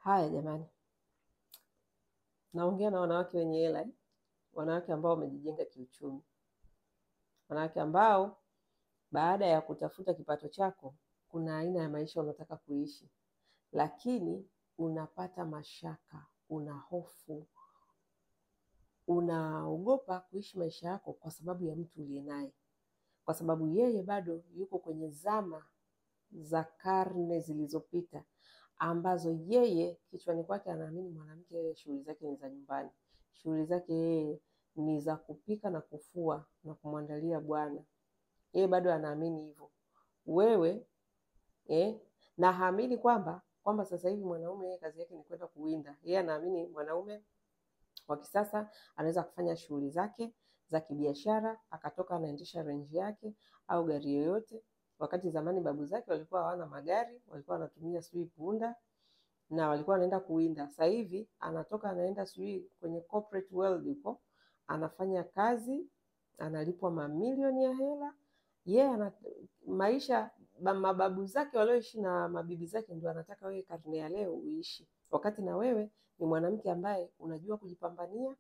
Haya jamani, naongea na wanawake wenye hela, wanawake ambao wamejijenga kiuchumi, wanawake ambao baada ya kutafuta kipato chako kuna aina ya maisha unataka kuishi, lakini unapata mashaka, una hofu, unaogopa kuishi maisha yako kwa sababu ya mtu uliye naye, kwa sababu yeye bado yuko kwenye zama za karne zilizopita ambazo yeye kichwani kwake anaamini mwanamke yeye shughuli zake ni za nyumbani, shughuli zake yeye ni za kupika na kufua na kumwandalia bwana. Yeye bado anaamini hivyo. Wewe na haamini kwamba sasa hivi mwanaume yeye kazi yake ni kwenda kuwinda. Yeye anaamini mwanaume wa kisasa anaweza kufanya shughuli zake za kibiashara, akatoka anaendesha renji yake au gari yoyote. Wakati zamani babu zake walikuwa hawana magari, walikuwa wanatumia sijui punda na walikuwa wanaenda kuwinda. Sasa hivi anatoka anaenda sijui kwenye corporate world huko, anafanya kazi, analipwa mamilioni ya hela. Yeye maisha mababu zake walioishi na mabibi zake ndio anataka wewe karne ya leo uishi. Wakati na wewe ni mwanamke ambaye unajua kujipambania,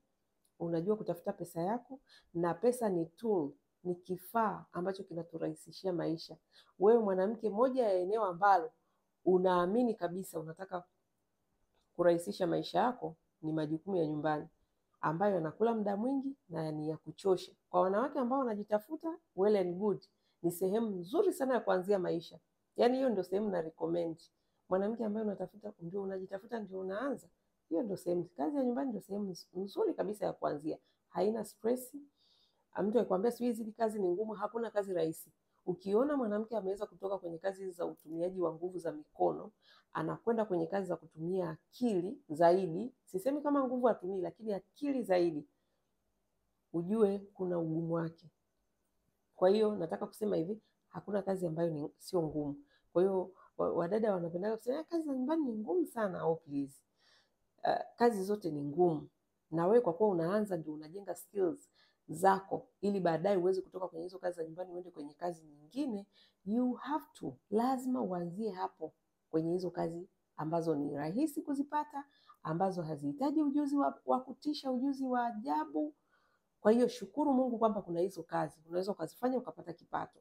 unajua kutafuta pesa yako, na pesa ni tool, ni kifaa ambacho kinaturahisishia maisha. Wewe mwanamke, moja ya eneo ambalo unaamini kabisa unataka kurahisisha maisha yako ni majukumu ya nyumbani ambayo yanakula muda mwingi na ni ya kuchosha. Kwa wanawake ambao wanajitafuta, well and good, ni sehemu nzuri sana ya kuanzia maisha. Yaani hiyo ndio sehemu na recommend. Mwanamke ambaye unatafuta ndio unajitafuta ndio unaanza, hiyo ndio sehemu. Kazi ya nyumbani ndio sehemu nzuri kabisa ya kuanzia. Haina stress. Mtu akikwambia sio hizi kazi ni ngumu, hakuna kazi rahisi. Ukiona mwanamke ameweza kutoka kwenye kazi za utumiaji wa nguvu za mikono anakwenda kwenye kazi za kutumia akili zaidi, sisemi kama nguvu atumii, lakini akili zaidi, ujue kuna ugumu wake. Kwa hiyo nataka kusema hivi, hakuna kazi ambayo sio ngumu. Kwa hiyo wadada wanapenda kusema kazi za nyumbani ni ngumu sana. Oh please. Kazi zote ni ngumu. Na wewe kwa kuwa unaanza ndio unajenga skills zako ili baadaye uweze kutoka kwenye hizo kazi za nyumbani uende kwenye kazi nyingine. You have to, lazima uanzie hapo kwenye hizo kazi ambazo ni rahisi kuzipata, ambazo hazihitaji ujuzi wa kutisha, ujuzi wa ajabu. Kwa hiyo shukuru Mungu kwamba kuna hizo kazi unaweza ukazifanya ukapata kipato.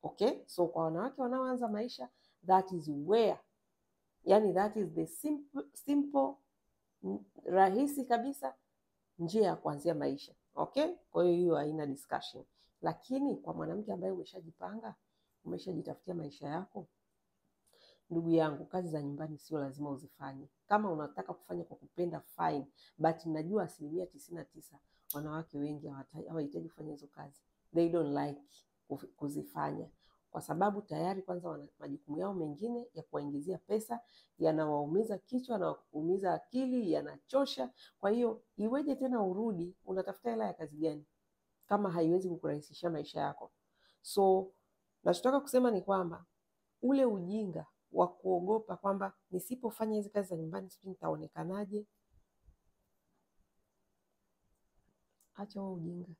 Okay? So kwa wanawake wanaoanza maisha, that is where, yani that is the simple rahisi kabisa njia ya kuanzia maisha. Okay? Kwa hiyo haina discussion. Lakini kwa mwanamke ambaye umeshajipanga, umeshajitafutia maisha yako, ndugu yangu, kazi za nyumbani sio lazima uzifanye. Kama unataka kufanya kwa kupenda fine, but najua 99% wanawake wengi hawahitaji kufanya hizo kazi. They don't like kuzifanya kwa sababu tayari kwanza wana majukumu yao mengine ya kuwaingizia pesa, yanawaumiza kichwa, yanawaumiza akili, yanachosha. Kwa hiyo iweje tena urudi unatafuta hela ya kazi gani kama haiwezi kukurahisishia maisha yako? So nachotaka kusema ni kwamba ule ujinga wa kuogopa kwamba nisipofanya hizi kazi za nyumbani sijui nitaonekanaje, acha huo ujinga.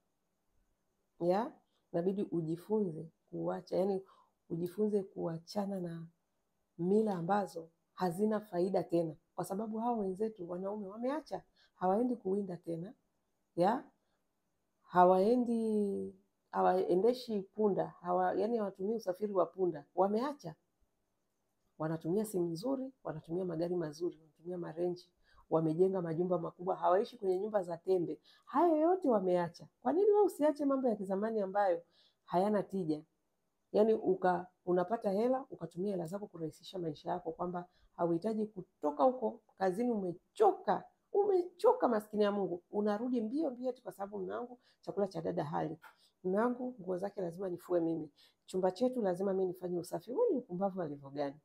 Inabidi ujifunze kuacha, yani ujifunze kuachana na mila ambazo hazina faida tena, kwa sababu hao wenzetu wanaume wameacha, hawaendi kuwinda tena, hawaendeshi punda, yani hawatumii usafiri wa punda, wameacha. Wanatumia simu nzuri, wanatumia magari mazuri, wanatumia marenji, wamejenga majumba makubwa, hawaishi kwenye nyumba za tembe. Hayo yote wameacha. Kwa nini wewe usiache mambo ya kizamani ambayo hayana tija? Yani unapata hela, ukatumia hela zako kurahisisha maisha yako, kwamba hauhitaji kutoka huko kazini umechoka maskini ya Mungu. Unarudi mbio mbio kwa sababu mume wangu chakula cha dada hali. Mume wangu nguo zake lazima nifue mimi. Chumba chetu lazima mimi nifanye usafi. Wewe ni upumbavu alivyo gani?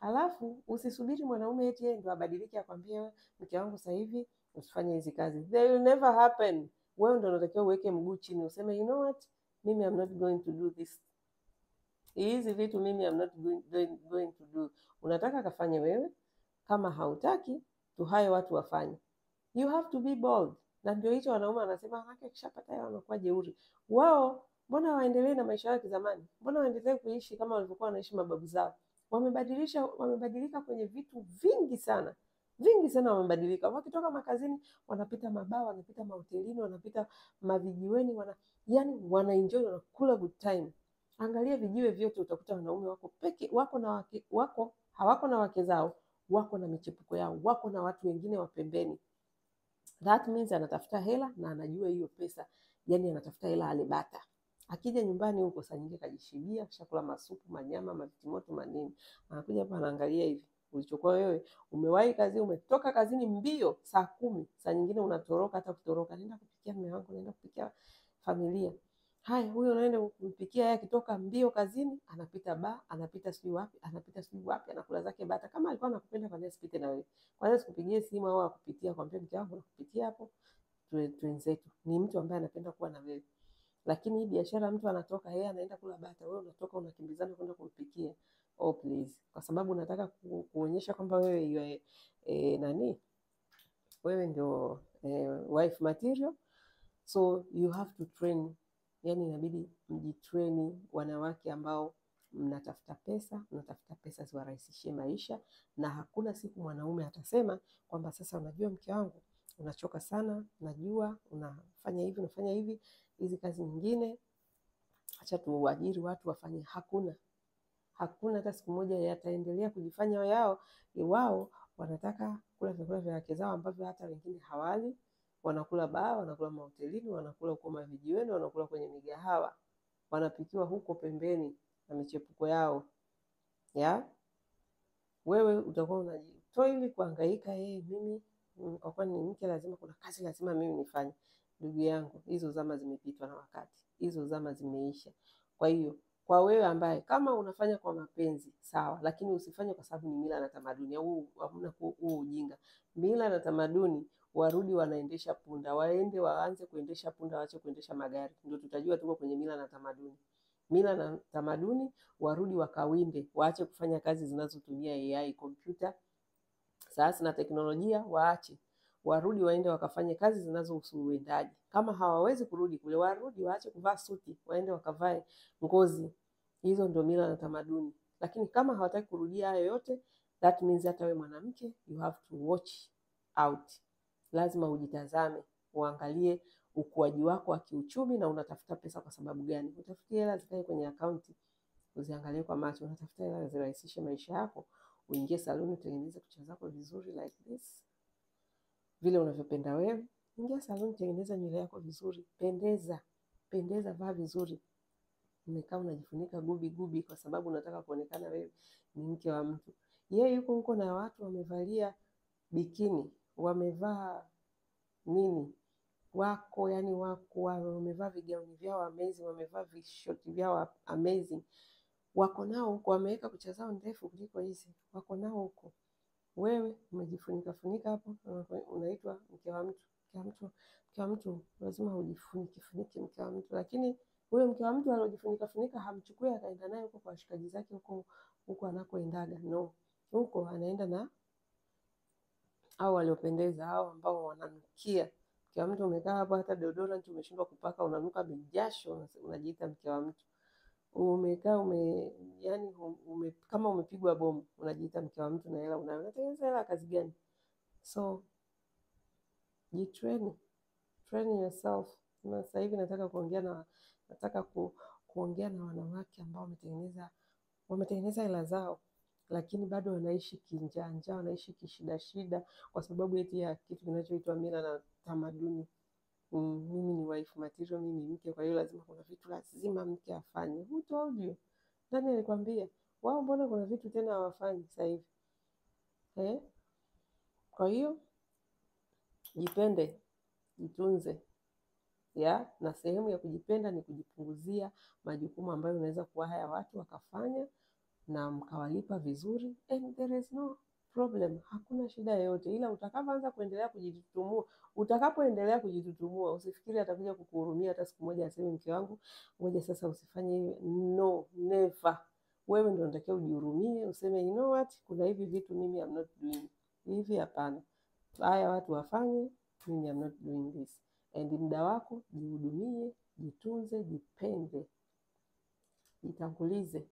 Alafu usisubiri mwanaume eti yeye ndio abadilike akwambie mke wangu sasa hivi usifanye hizi kazi. They will never happen. Wewe ndio unatakiwa uweke mguu chini useme you know what? Mimi I'm not going to do this. Hizi vitu mimi I'm not going to do. Unataka kafanye wewe, kama hautaki tuhaye watu wafanye. You have to be bold. Na ndio hicho wanaume wanasema haki kishapata yao wanakuwa jeuri. Wao mbona waendelee na maisha yao ya kizamani? Mbona waendelee kuishi kama walivyokuwa wanaishi mababu zao? Wamebadilika kwenye vitu vingi sana. vingi sana wamebadilika. Wakitoka makazini wanapita mabaa, wanapita mahotelini, wanapita mavijiweni, yani wanaenjoy, wanakula good time. Angalia vijiwe vyote utakuta wanaume wako peke, hawako na wake zao, wako na michepuko yao, wako na watu wengine wa pembeni. That means anatafuta hela na anajua hiyo pesa, yani anatafuta hela alibata. Akija nyumbani huko saa nyingine kajishibia, chakula masupu, manyama, matimoto, manini. Anakuja hapa anaangalia hivi. Ulichokuwa wewe umewahi kazi, umetoka kazini mbio saa 10, saa nyingine unatoroka, hata kutoroka, naenda kupikia mume wangu, naenda kupikia familia. Haya, huyo anaenda kumpikia yeye, akitoka mbio kazini, anapita baa, anapita sijui wapi, anakula zake bata. Kama alikuwa anakupenda kwa nini asipite na wewe? Kwa nini sikupigie simu au akupitia kwambia mke wangu nakupitia hapo twenzetu? Ni mtu ambaye anapenda kuwa na wewe. Lakini hii biashara, mtu anatoka yeye anaenda kula bata, wewe unatoka unakimbizana kwenda kumpikia. Oh please, kwa sababu unataka kuonyesha kwamba wewe wewe ndio wife material, so you have to train. Yani inabidi mjitrain, wanawake ambao mnatafuta pesa ziwarahisishie maisha, na hakuna siku mwanaume atasema kwamba sasa unajua mke wangu unachoka sana, najua unafanya hivi hizi kazi nyingine, acha tuajiri watu wafanye. Hakuna hata siku moja yataendelea kujifanya wao wanataka kula vyakula vya wake zao ambavyo hata wengine hawali. Wanakula baa, wanakula mahotelini, wanakula huko mavijiweni, wanakula kwenye migahawa, wanapikiwa huko pembeni na michepuko yao. Wewe utakuwa unajitoa ili kuhangaika, mimi kwa kuwa ni mke lazima kuna kazi lazima mimi nifanye. Ndugu yangu, hizo zama zimepitwa na wakati. Hizo zama zimeisha. Kwa hiyo, kwa wewe ambaye kama unafanya kwa mapenzi, sawa, lakini usifanye kwa sababu ni mila na tamaduni. Hamna huo ujinga. Mila na tamaduni, warudi wanaendesha punda, waanze kuendesha punda, waache kuendesha magari. Ndio tutajua tuko kwenye mila na tamaduni. Mila na tamaduni, warudi wakawinde, waache kufanya kazi zinazotumia AI, kompyuta, sayansi na teknolojia, warudi waende wakafanye kazi zinazohusu uwindaji. Kama hawawezi kurudi kule, warudi waache kuvaa suti, waende wakavae ngozi. Hizo ndio mila na tamaduni. Lakini kama hawataki kurudia hayo yote, that means hata wewe mwanamke you have to watch out. Lazima ujitazame, uangalie ukuaji wako wa kiuchumi, na unatafuta pesa kwa sababu gani? Utafutie hela zikae kwenye akaunti, uziangalie kwa macho. Unatafuta hela zirahisishe maisha yako, uingie saluni, utengeneze kucha zako vizuri like this, vile unavyopenda wewe. Ingia saluni, tengeneza nywele yako vizuri, pendeza, vaa vizuri. Umekaa unajifunika gubi kwa sababu unataka kuonekana wewe ni mke wa mtu. Yeye yuko huko na watu wamevalia bikini, wamevaa nini, wako wamevaa vigauni vyao amazing, wamevaa vishoti vyao amazing, wako nao huko, wameweka kucha zao ndefu kuliko hizi, wako nao huko. Wewe umejifunika hapo, unaitwa mke wa mtu. Mke wa mtu lazima ujifunike mke wa mtu. Lakini huyo mke wa mtu alojifunika hamchukui akaenda naye huko kwa washikaji zake huko anakoendaga. No, huko anaenda na hao waliopendeza, hao ambao wananukia. Mke wa mtu umekaa hapo, hata deodorant umeshindwa kupaka, unanuka bijasho, unajiita mke wa mtu. Umekaa kama umepigwa bomu, unajiita mke wa mtu, na hela unatengeneza hela kazi gani? So train yourself. Sasa hivi nataka kuongea na wanawake ambao wametengeneza hela zao, lakini bado wanaishi kinjanja, wanaishi kishida kwa sababu eti ya kitu kinachoitwa mila na tamaduni. Mimi ni wife material, mimi mke, kwa hiyo lazima kuna vitu lazima mke afanye. Who told you? Nani alikwambia? Wao mbona kuna vitu tena hawafanyi sasa hivi? Kwa hiyo jipende, jitunze. Na sehemu ya kujipenda ni kujipunguzia majukumu ambayo unaweza kuwahaya watu wakafanya na mkawalipa vizuri, and there is no problem, hakuna shida yoyote. Ila utakapoanza kujitutumua, usifikiri atakuja kukuhurumia hata siku moja aseme mke wangu ngoja sasa usifanye hivi. No, never. Wewe ndio unatakiwa ujihurumie, useme you know what, kuna hivi vitu mimi I'm not doing hivi, hapana, haya watu wafanye, mimi I'm not doing this. And muda wako jihudumie, jitunze, jipende, jitangulize.